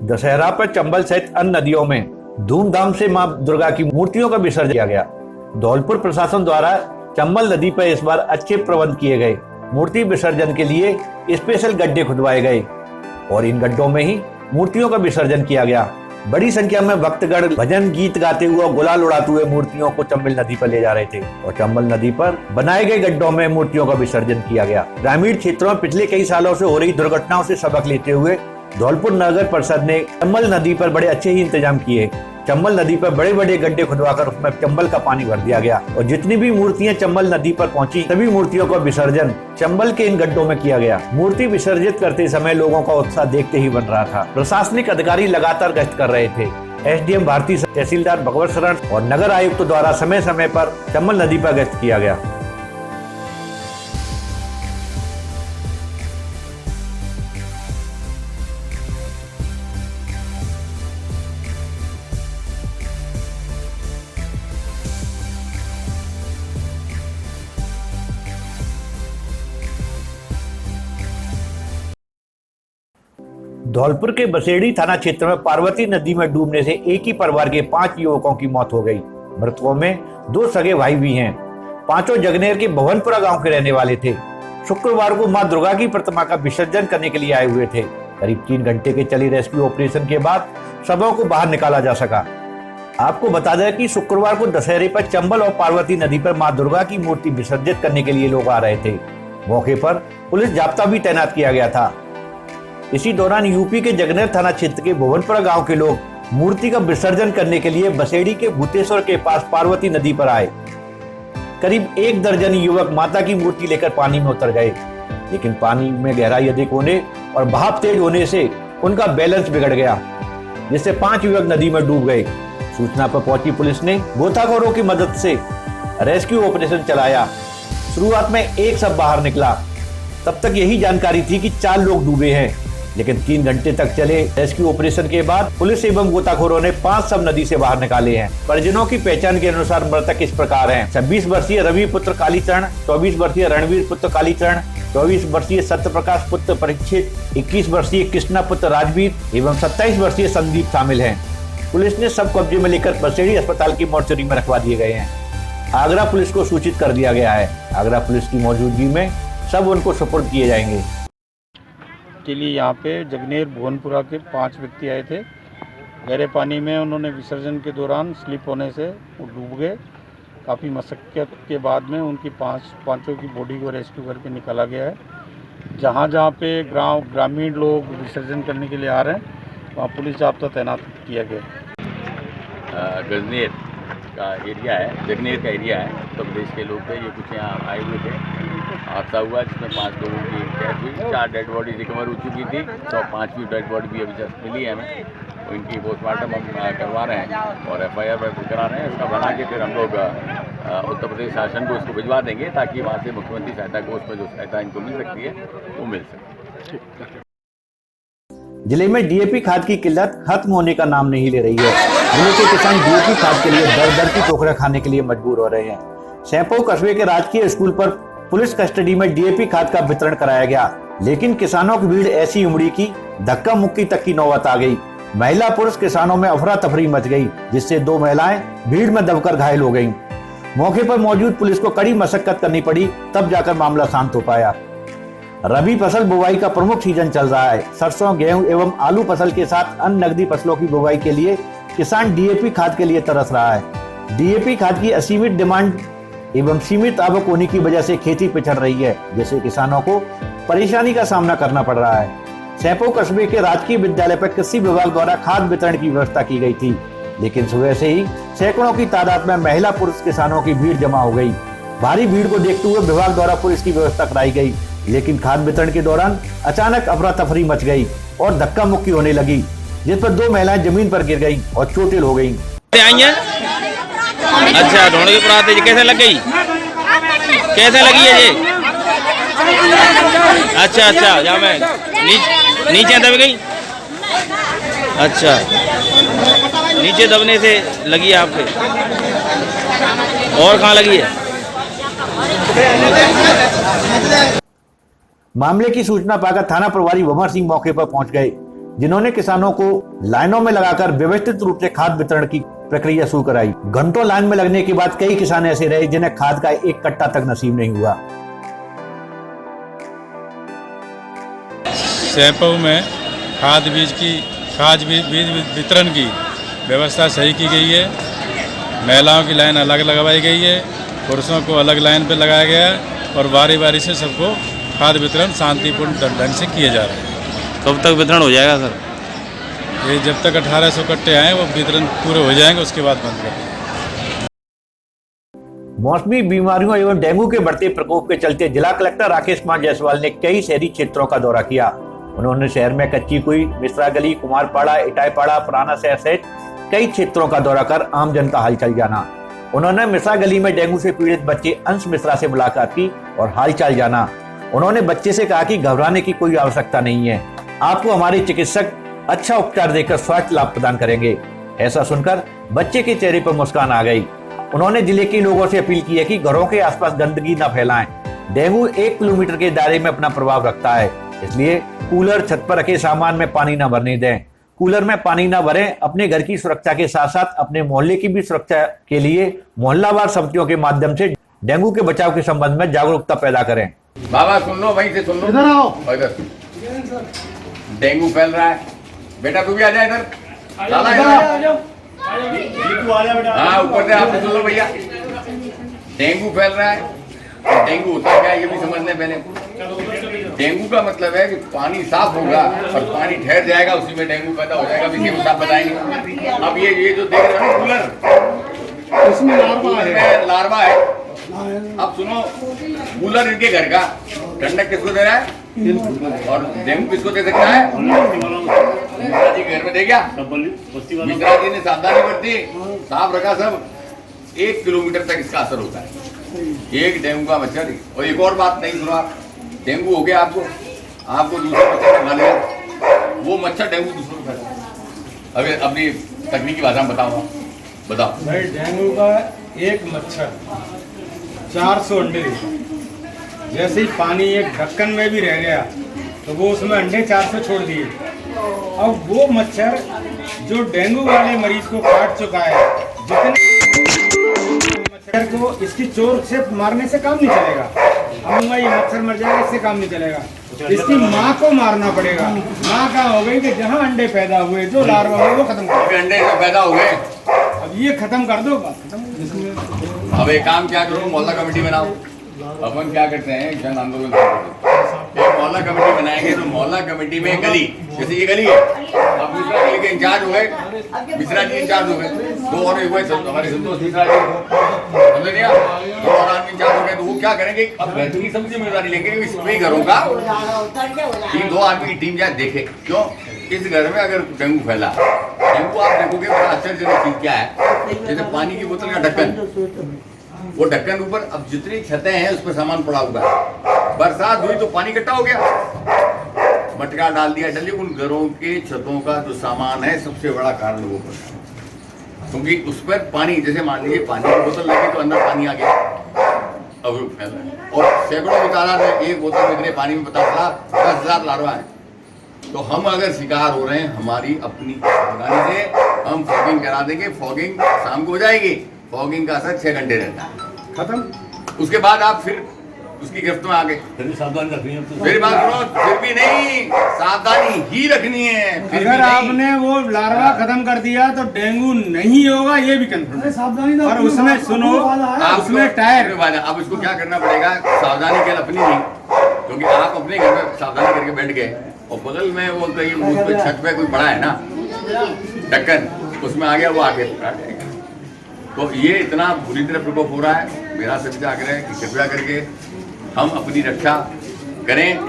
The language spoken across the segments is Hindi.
दशहरा पर चंबल सहित अन्य नदियों में धूमधाम से मां दुर्गा की मूर्तियों का विसर्जन किया गया। धौलपुर प्रशासन द्वारा चंबल नदी पर इस बार अच्छे प्रबंध किए गए। मूर्ति विसर्जन के लिए स्पेशल गड्ढे खुदवाए गए और इन गड्ढों में ही मूर्तियों का विसर्जन किया गया। बड़ी संख्या में भक्तगण भजन गीत गाते हुए और गुलाल उड़ाते हुए मूर्तियों को चंबल नदी पर ले जा रहे थे और चंबल नदी पर बनाए गए गड्ढों में मूर्तियों का विसर्जन किया गया। ग्रामीण क्षेत्रों में पिछले कई सालों से हो रही दुर्घटनाओं से सबक लेते हुए धौलपुर नगर परिषद ने चंबल नदी पर बड़े अच्छे ही इंतजाम किए। चंबल नदी पर बड़े बड़े गड्ढे खुदवाकर उसमें चंबल का पानी भर दिया गया और जितनी भी मूर्तियां चंबल नदी पर पहुंची सभी मूर्तियों का विसर्जन चंबल के इन गड्ढों में किया गया। मूर्ति विसर्जित करते समय लोगों का उत्साह देखते ही बन रहा था। प्रशासनिक अधिकारी लगातार गश्त कर रहे थे। एसडीएम भारती, तहसीलदार भगवत शरण और नगर आयुक्त द्वारा समय समय पर चंबल नदी पर गश्त किया गया। धौलपुर के बसेड़ी थाना क्षेत्र में पार्वती नदी में डूबने से एक ही परिवार के 5 युवकों की मौत हो गई। मृतकों में 2 सगे भाई भी हैं। पांचों जगनेर के भवनपुरा गांव के रहने वाले थे। शुक्रवार को मां दुर्गा की प्रतिमा का विसर्जन करने के लिए आए हुए थे। करीब 3 घंटे के चली रेस्क्यू ऑपरेशन के बाद शवों को बाहर निकाला जा सका। आपको बता दें कि शुक्रवार को दशहरे पर चंबल और पार्वती नदी पर मां दुर्गा की मूर्ति विसर्जित करने के लिए लोग आ रहे थे। मौके पर पुलिस जाब्ता भी तैनात किया गया था। इसी दौरान यूपी के जगनेर थाना क्षेत्र के भुवनपुरा गांव के लोग मूर्ति का विसर्जन करने के लिए बसेड़ी के भूतेश्वर के पास पार्वती नदी पर आए। करीब 1 दर्जन युवक माता की मूर्ति लेकर पानी में उतर गए, लेकिन पानी में गहराई अधिक होने और बहाव तेज होने से उनका बैलेंस बिगड़ गया, जिससे 5 युवक नदी में डूब गए। सूचना पर पहुंची पुलिस ने गोताखोरों की मदद से रेस्क्यू ऑपरेशन चलाया। शुरुआत में एक शव बाहर निकला। तब तक यही जानकारी थी कि 4 लोग डूबे हैं, लेकिन 3 घंटे तक चले रेस्क्यू ऑपरेशन के बाद पुलिस एवं गोताखोरों ने 5 शव नदी से बाहर निकाले हैं। परिजनों की पहचान के अनुसार मृतक इस प्रकार हैं: 26 वर्षीय रवि पुत्र कालीचरण, 24 वर्षीय रणवीर पुत्र कालीचरण, 24 वर्षीय सत्यप्रकाश पुत्र परीक्षित, 21 वर्षीय कृष्णा पुत्र राजवीर एवं 27 वर्षीय संदीप शामिल हैं। पुलिस ने सब कब्जे में लेकर बसेड़ी अस्पताल की मोर्चरी में रखवा दिए गए हैं। आगरा पुलिस को सूचित कर दिया गया है। आगरा पुलिस की मौजूदगी में सब उनको सुपुर्द किए जाएंगे। के लिए यहाँ पे जगनेर भुवनपुरा के 5 व्यक्ति आए थे। गहरे पानी में उन्होंने विसर्जन के दौरान स्लिप होने से वो डूब गए। काफ़ी मशक्क़त के बाद में उनकी पांचों की बॉडी को रेस्क्यू करके निकाला गया है। जहाँ जहाँ पे ग्रामीण लोग विसर्जन करने के लिए आ रहे हैं वहाँ पुलिस जाब्ता तैनात किया गया। गजनेर का एरिया है, जगनेर का एरिया है, उत्तर प्रदेश के लोग थे। ये कुछ यहाँ आए हुए थे। हादसा हुआ जिसमें 5 लोगों की डेथ हुई। 4 डेड बॉडी रिकवर हो चुकी थी, तो 5वीं डेड बॉडी भी अभी जस्ट मिली है हमें। तो इनकी पोस्टमार्टम हम करवा रहे हैं और FIR करा रहे हैं। इसका बना के फिर हम लोग उत्तर प्रदेश शासन को इसको भिजवा देंगे ताकि वहाँ से मुख्यमंत्री सहायता कोष में जो सहायता इनको मिल सकती है वो मिल सके। जिले में DAP खाद की किल्लत खत्म होने का नाम नहीं ले रही है। जिले के किसान DAP खाद के लिए दर की ठोकरें खाने के लिए मजबूर हो रहे हैं। सैंपौ कस्बे के राजकीय स्कूल पर पुलिस कस्टडी में DAP खाद का वितरण कराया गया, लेकिन किसानों की भीड़ ऐसी उमड़ी कि धक्का मुक्की तक की नौबत आ गई। महिला पुरुष किसानों में अफरा तफरी मच गई, जिससे 2 महिलाएं भीड़ में दबकर घायल हो गईं। मौके पर मौजूद पुलिस को कड़ी मशक्कत करनी पड़ी, तब जाकर मामला शांत हो पाया। रबी फसल बुवाई का प्रमुख सीजन चल रहा है। सरसों, गेहूं एवं आलू फसल के साथ अन्य नकदी फसलों की बुवाई के लिए किसान DAP खाद के लिए तरस रहा है। DAP खाद की असीमित डिमांड एवं सीमित आवक होने की वजह से खेती पिछड़ रही है, जिससे किसानों को परेशानी का सामना करना पड़ रहा है। सैंपौ कस्बे के राजकीय विद्यालय पर कृषि विभाग द्वारा खाद वितरण की व्यवस्था की गई थी, लेकिन सुबह से ही सैकड़ों की तादाद में महिला पुरुष किसानों की भीड़ जमा हो गई। भारी भीड़ को देखते हुए विभाग द्वारा पुलिस की व्यवस्था कराई गई, लेकिन खाद वितरण के दौरान अचानक अफरा तफरी मच गई और धक्का मुक्की होने लगी, जिस पर 2 महिलाएं जमीन पर गिर गईं और चोटिल हो गईं। अच्छा, ढूंढ के पुराते कैसे लग गई? कैसे लगी है ये? अच्छा, जा मैं नीचे दब गई। अच्छा, नीचे दबने से लगी है आपके? और कहाँ लगी है? मामले की सूचना पाकर थाना प्रभारी भंवर सिंह मौके पर पहुंच गए। जिन्होंने किसानों को लाइनों में लगाकर व्यवस्थित रूप से खाद वितरण की प्रक्रिया शुरू कराई। घंटों लाइन में लगने के बाद कई किसान ऐसे रहे जिन्हें खाद का एक कट्टा तक नसीब नहीं हुआ। सैंपव में खाद बीज वितरण की व्यवस्था सही की गई है। महिलाओं की लाइन अलग लगवाई गई है, पुरुषों को अलग लाइन पर लगाया गया है और बारी बारी से सबको खाद वितरण शांतिपूर्ण ढंग से किए जा रहे हैं। कब तक वितरण हो जाएगा सर? ये जब तक 1800 कट्टे आए वो वितरण पूरे हो जाएंगे, उसके बाद बंद कर देंगे। मौसमी बीमारियों एवं डेंगू के बढ़ते प्रकोप के चलते जिला कलेक्टर राकेश कुमार जायसवाल ने कई शहरी क्षेत्रों का दौरा किया। उन्होंने शहर में कच्ची कुई, मिश्रा गली, कुमारपाड़ा, इटाईपाड़ा, पुराना शहर सहित कई क्षेत्रों का दौरा कर आमजन का हालचाल जाना। उन्होंने मिश्रा गली में डेंगू से पीड़ित बच्चे अंश मिश्रा से मुलाकात की और हालचाल जाना। उन्होंने बच्चे से कहा कि घबराने की कोई आवश्यकता नहीं है, आपको हमारे चिकित्सक अच्छा उपचार देकर स्वास्थ्य लाभ प्रदान करेंगे। ऐसा सुनकर बच्चे के चेहरे पर मुस्कान आ गई। उन्होंने जिले के लोगों से अपील की है कि घरों के आसपास गंदगी न फैलाएं। डेंगू 1 किलोमीटर के दायरे में अपना प्रभाव रखता है, इसलिए कूलर, छत पर रखे सामान में पानी न भरने दें। कूलर में पानी न भरें। अपने घर की सुरक्षा के साथ साथ अपने मोहल्ले की भी सुरक्षा के लिए मोहल्लावार समितियों के माध्यम से डेंगू के बचाव के संबंध में जागरूकता पैदा करें। बाबा सुन लो, वहीं से सुन लो, इधर आओ। इधर डेंगू फैल रहा है। बेटा तू भी आ जा इधर, लाला हाँ ऊपर से आप सुन लो भैया। डेंगू फैल रहा है। डेंगू होता क्या है ये भी समझने पहले। डेंगू का मतलब है कि पानी साफ होगा और पानी ठहर जाएगा, उसी में डेंगू पैदा हो जाएगा। इसी को साफ बताएंगे। अब ये जो देख रहे हो कूलर, इसमें लार्वा है। अब सुनो, कूलर इनके घर का ठंडक किसको दे रहा है और डेंगू किसको दे सकता है? मिश्रा जी घर में दे गया। मिश्रा जी ने सावधानी बरती, साफ रखा सब। 1 किलोमीटर तक इसका असर होता है, एक डेंगू का मच्छर। और एक और बात नहीं सुनो, आप डेंगू हो गया आपको दूसरा मच्छर खा लिया, वो मच्छर डेंगू दूसरों को फैला। अभी अपनी तकनीकी भाषा में बताओ भाई। डेंगू का एक मच्छर 400 अंडे देता। जैसे ही पानी एक ढक्कन में भी रह गया तो वो उसमें अंडे 400 छोड़ दिए। अब वो मच्छर जो डेंगू वाले मरीज को काट चुका है, जितने मच्छर को इसकी चोट से मारने से काम नहीं चलेगा। अब ये मच्छर मर जाएगा, इससे काम नहीं चलेगा। इसकी माँ को मारना पड़ेगा। माँ कहाँ हो गई कि जहाँ अंडे पैदा हुए, जो लार्वा हुए वो खत्म कर दो। अंडे जो पैदा हो गए अब ये खत्म कर दो, खत्म। अब एक काम क्या करो, मोहल्ला कमेटी बनाओ। अपन क्या करते हैं, जन आंदोलन एक मोहल्ला कमेटी बनाएंगे तो मोहल्ला कमेटी में गली, जैसे ये गली है, अब मिश्रा गली के इंचार्ज हो गए, मिश्रा जी इंचार्ज हो गए, 2 और हुए हमारे संतोष मिश्रा जी, समझ लिया, 2 और आदमी इंचार्ज हो गए। तो वो क्या करेंगे, अब घर की सब जिम्मेदारी लेंगे कि सभी घरों का 2 आदमी की टीम जाए देखे। क्यों? इस घर में अगर डेंगू फैला, डेंगू आप देखोगे बड़ा आश्चर्यजनक चीज क्या है, जैसे पानी की बोतल का ढक्कन, वो ढक्कन ऊपर अब जितनी छतें हैं उस पर सामान पड़ा हुआ है। बरसात हुई तो पानी इकट्ठा हो गया, मटका डाल दिया। डलिए उन घरों के छतों का जो सामान है सबसे बड़ा कारण वो पड़ा, क्योंकि उस पर पानी, जैसे मान लीजिए पानी की बोतल लगी तो अंदर पानी आ गया, अब फैला। और सैकड़ों की तादाद में एक बोतल में इतने पानी में 10,000 लार्वा है। तो हम अगर शिकार हो रहे हैं, हमारी अपनी सावधानी से हम फॉगिंग करा देंगे। फॉगिंग शाम को हो जाएगी, फॉगिंग का असर 6 घंटे रहता है, खत्म। उसके बाद आप फिर उसकी गिरफ्त में आ गए, फिर सावधानी रखनी है। फिर बात सुनो, फिर भी नहीं, सावधानी ही रखनी है। फिर अगर आपने वो लार्वा खत्म कर दिया तो डेंगू नहीं होगा, ये भी कंफर्म है। सावधानी और उसमें सुनो, उसमें टायर। अब इसको क्या करना पड़ेगा, सावधानी केवल अपनी नहीं, क्योंकि आप अपने घर में सावधानी करके बैठ गए और बगल में वो कहीं उस पे छत पे कोई बड़ा है ना ढक्कन, उसमें आ गया, वो आगे पकड़ा जाएगा। तो ये इतना बुरी तरह प्रकोप हो रहा है। मेरा सभी से आग्रह है कि कृपया करके हम अपनी रक्षा करें,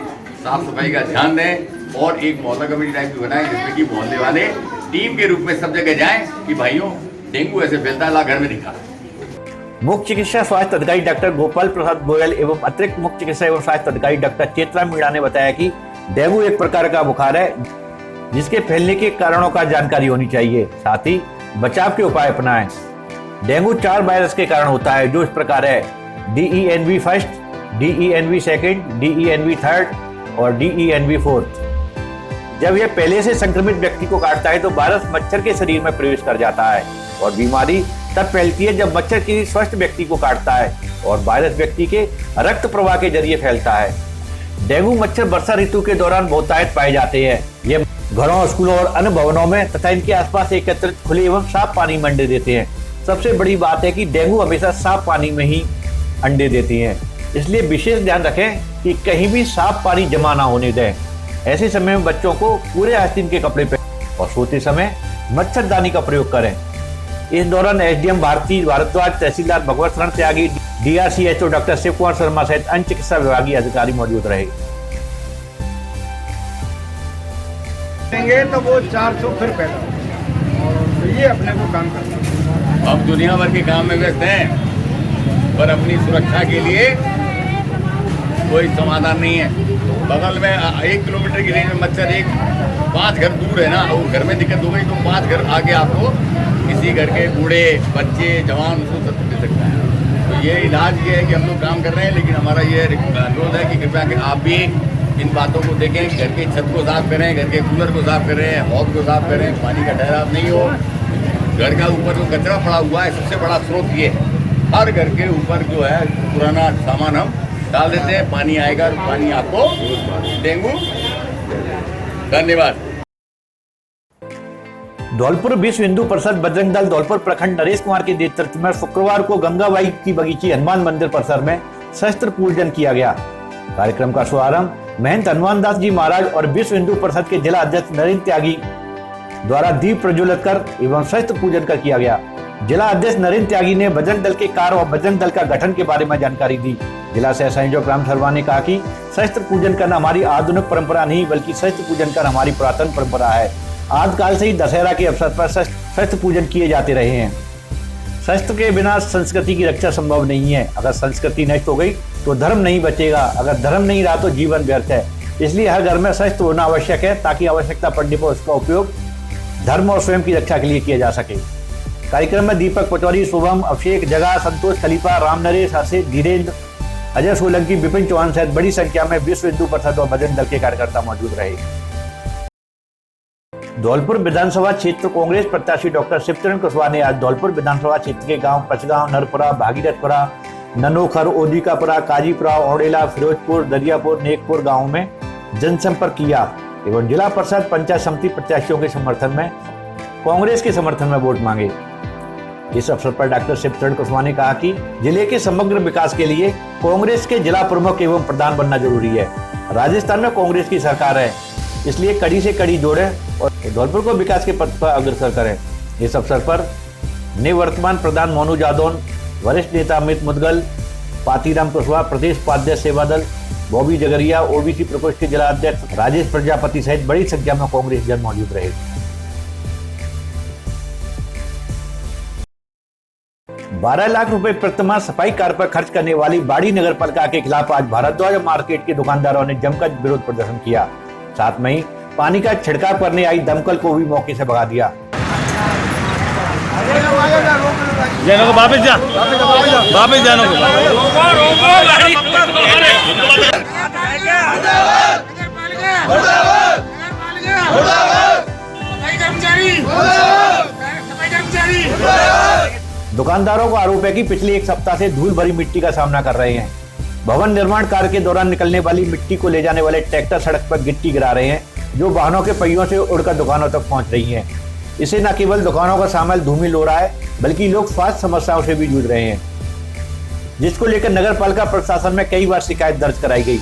साफ सफाई का ध्यान दें और एक मोहल्ला कमेटी टाइप की बनाएं, जिसमें कि मोहल्ले वाले टीम के रूप में सब जगह जाएं कि भाइयों डेंगू ऐसे फैलता है, ला घर में दिखा। मुख्य चिकित्सा स्वास्थ्य अधिकारी डॉक्टर गोपाल प्रसाद गोयल एवं अतिरिक्त मुख्य चिकित्सा एवं स्वास्थ्य अधिकारी डॉक्टर चेतरा मीणा ने बताया कि डेंगू एक प्रकार का बुखार है जिसके फैलने के कारणों का जानकारी होनी चाहिए, साथ ही बचाव के उपाय अपनाएं। डेंगू 4 वायरस के कारण होता है, जो इस प्रकार है: DENV first, DENV second, DENV third और DENV फोर्थ। जब यह पहले से संक्रमित व्यक्ति को काटता है तो वायरस मच्छर के शरीर में प्रवेश कर जाता है और बीमारी तब फैलती है जब मच्छर किसी स्वस्थ व्यक्ति को काटता है और वायरस व्यक्ति के रक्त प्रवाह के जरिए फैलता है। डेंगू मच्छर वर्षा ऋतु के दौरान बहुतायत पाए जाते हैं। ये घरों, स्कूलों और अन्य भवनों में तथा इनके आसपास एकत्रित खुले एवं साफ पानी में अंडे देते हैं। सबसे बड़ी बात है कि डेंगू हमेशा साफ पानी में ही अंडे देते हैं, इसलिए विशेष ध्यान रखें कि कहीं भी साफ पानी जमा ना होने दें। ऐसे समय में बच्चों को पूरे आस्तीन के कपड़े पहने और सोते समय मच्छरदानी का प्रयोग करें। इस दौरान एसडीएम भारती भारद्वाज, तहसीलदार भगवत शरण त्यागी, डीआरसीएचओ डॉक्टर शिव कुमार शर्मा सहित अन्य चिकित्सा विभागीय अधिकारी मौजूद रहे। तो वो 400 फिर पैदा तो ये अपने को काम करना है। हम दुनिया भर के काम में व्यस्त हैं, पर अपनी सुरक्षा के लिए कोई समाधान नहीं है। बगल में 1 किलोमीटर की रेंज में मच्छर 5 घर दूर है ना, वो घर में दिक्कत हो गई तो 5 घर आगे आपको किसी घर के बूढ़े, बच्चे, जवान उसको सब दे सकता है। तो ये इलाज ये है कि हम लोग काम कर रहे हैं, लेकिन हमारा ये अनुरोध है कि कृपया कि आप भी इन बातों को देखें। घर के छत को साफ करें, घर के कूलर को साफ करें, हौद को साफ करें, पानी का ठहराव नहीं हो। घर का ऊपर जो कचरा पड़ा हुआ है, सबसे बड़ा स्रोत ये है। हर घर के ऊपर जो है पुराना सामान हम डाल देते हैं, पानी आएगा, पानी आपको डेंगू। धन्यवाद। धौलपुर विश्व हिंदू परिषद बजरंग दल धौलपुर प्रखंड नरेश कुमार के नेतृत्व में शुक्रवार को गंगाबाई की बगीची हनुमान मंदिर परिसर में शस्त्र पूजन किया गया। कार्यक्रम का शुभारंभ महंत हनुमान दास जी महाराज और विश्व हिंदू परिषद के जिला अध्यक्ष नरेंद्र त्यागी द्वारा दीप प्रज्वलित कर एवं शस्त्र पूजन कर किया गया। जिला अध्यक्ष नरेंद्र त्यागी ने बजरंग दल के कार्य और बजरंग दल का गठन के बारे में जानकारी दी। जिला सह संयोजक राम शर्मा ने कहा कि शस्त्र पूजन करना हमारी आधुनिक परंपरा नहीं बल्कि शस्त्र पूजन करना हमारी पुरातन परंपरा है। आदिकाल से ही दशहरा के अवसर पर शस्त्र पूजन किए जाते रहे हैं। शस्त्र के बिना संस्कृति की रक्षा संभव नहीं है। अगर संस्कृति नष्ट हो गई तो धर्म नहीं बचेगा, अगर धर्म नहीं रहा तो जीवन व्यर्थ है। इसलिए हर घर में शस्त्र होना आवश्यक है ताकि आवश्यकता पड़ने पर उसका उपयोग धर्म और स्वयं की रक्षा के लिए किया जा सके। कार्यक्रम में दीपक पटवारी, शुभम, अभिषेक जगा, संतोष खलीफा, राम नरेश, हर्षित, धीरेन्द्र, अजय सोलंकी, विपिन चौहान सहित बड़ी संख्या में विश्व हिंदू परिषद और बजरंग दल के कार्यकर्ता मौजूद रहे। धौलपुर विधानसभा क्षेत्र कांग्रेस प्रत्याशी डॉक्टर शिवचरण कुशवाहा ने आज धौलपुर विधानसभा क्षेत्र के गांव पचगांव, नरपुरा, भागीरथपुरा, ननोखर, ओदिकापुरा, काजीपुरा, औड़ेला, फिरोजपुर, दरियापुर, नेकपुर गांव में जनसंपर्क किया एवं जिला परिषद पंचायत समिति प्रत्याशियों के समर्थन में कांग्रेस के समर्थन में वोट मांगे। इस अवसर पर डॉक्टर शिवचरण कुशवाहा ने कहा कि जिले के समग्र विकास के लिए कांग्रेस के जिला प्रमुख एवं प्रधान बनना जरूरी है। राजस्थान में कांग्रेस की सरकार है, इसलिए कड़ी से कड़ी जोड़ें और धौलपुर को विकास के पथ पर अग्रसर करें। इस अवसर पर निवर्तमान प्रधान मोनू जादौन, वरिष्ठ नेता अमित मुदगल, पातीराम कुशवाहा, प्रदेश उपाध्यक्ष सेवादल, बॉबी जगरिया, ओबीसी प्रकोष्ठ के जिला अध्यक्ष राजेश प्रजापति सहित बड़ी संख्या में कांग्रेस जन मौजूद रहे। 12 लाख रुपए प्रतिमाह सफाई कार्य पर खर्च करने वाली बाड़ी नगर पालिका के खिलाफ आज भारद्वाज मार्केट के दुकानदारों ने जमकर विरोध प्रदर्शन किया। साथ में ही पानी का छिड़काव करने आई दमकल को भी मौके से भगा दिया। वापस जानो दुकानदारों का आरोप है कि पिछले एक सप्ताह से धूल भरी मिट्टी का सामना कर रहे हैं। भवन निर्माण कार्य के दौरान निकलने वाली मिट्टी को ले जाने वाले ट्रैक्टर सड़क पर गिट्टी गिरा रहे हैं, जो वाहनों के पहियों से उड़कर दुकानों तक पहुंच रही है। इससे न केवल दुकानों का सामान धूमिल हो रहा है, बल्कि लोग स्वास्थ्य समस्याओं से भी जूझ रहे हैं, जिसको लेकर नगर पालिका प्रशासन में कई बार शिकायत दर्ज कराई गई,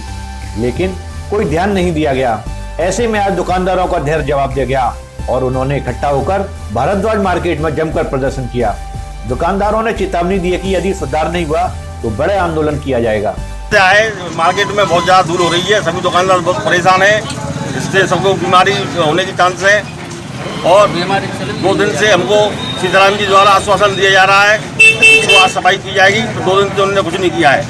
लेकिन कोई ध्यान नहीं दिया गया। ऐसे में आज दुकानदारों का धैर्य जवाब दिया गया और उन्होंने इकट्ठा होकर भारद्वाज मार्केट में जमकर प्रदर्शन किया। दुकानदारों ने चेतावनी दी कि यदि सुधार नहीं हुआ तो बड़े आंदोलन किया जाएगा। मार्केट में बहुत ज़्यादा धूल हो रही है, सभी दुकानदार बहुत परेशान हैं, इससे सबको बीमारी होने की चांस है। और 2 दिन से हमको सीताराम जी द्वारा आश्वासन दिया जा रहा है तो आज सफाई की जाएगी, तो 2 दिन से उन्होंने कुछ नहीं किया है।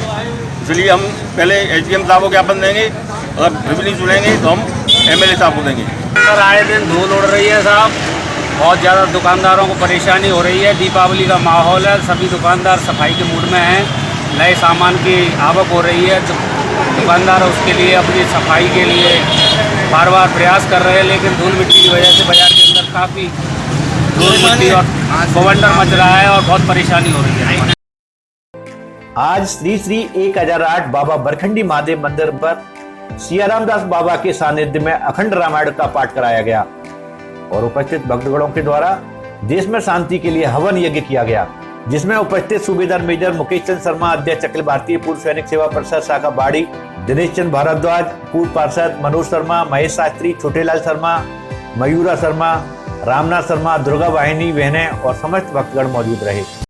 इसलिए हम पहले एसडीएम साहब को ज्ञापन देंगे, अगर फिर भी नहीं सुनेंगे तो हम एमएलए साहब को देंगे। सर आए दिन धूल उड़ रही है साहब, बहुत ज़्यादा दुकानदारों को परेशानी हो रही है। दीपावली का माहौल है, सभी दुकानदार सफाई के मूड में हैं, नए सामान की आवक हो रही है, दुकानदार उसके लिए अपनी सफाई के लिए बार बार प्रयास कर रहे हैं, लेकिन धूल मिट्टी की वजह से बाजार के अंदर काफ़ी धूल मिट्टी और बवंडर मच रहा है और बहुत परेशानी हो रही है। आज श्री श्री 1008 बाबा बरखंडी महादेव मंदिर पर सियाराम दास बाबा के सानिध्य में अखंड रामायण का पाठ कराया गया और उपस्थित भक्तगणों के द्वारा देश में शांति के लिए हवन यज्ञ किया गया, जिसमें उपस्थित सूबेदार मेजर मुकेश चंद शर्मा, अध्यक्ष अखिल भारतीय पूर्व सैनिक सेवा परिषद शाखा बाड़ी, दिनेश चंद भारद्वाज, पूर्व पार्षद मनोज शर्मा, महेश शास्त्री, छोटेलाल शर्मा, मयूरा शर्मा, रामनाथ शर्मा, दुर्गा वाहिनी बहनें और समस्त भक्तगण मौजूद रहे।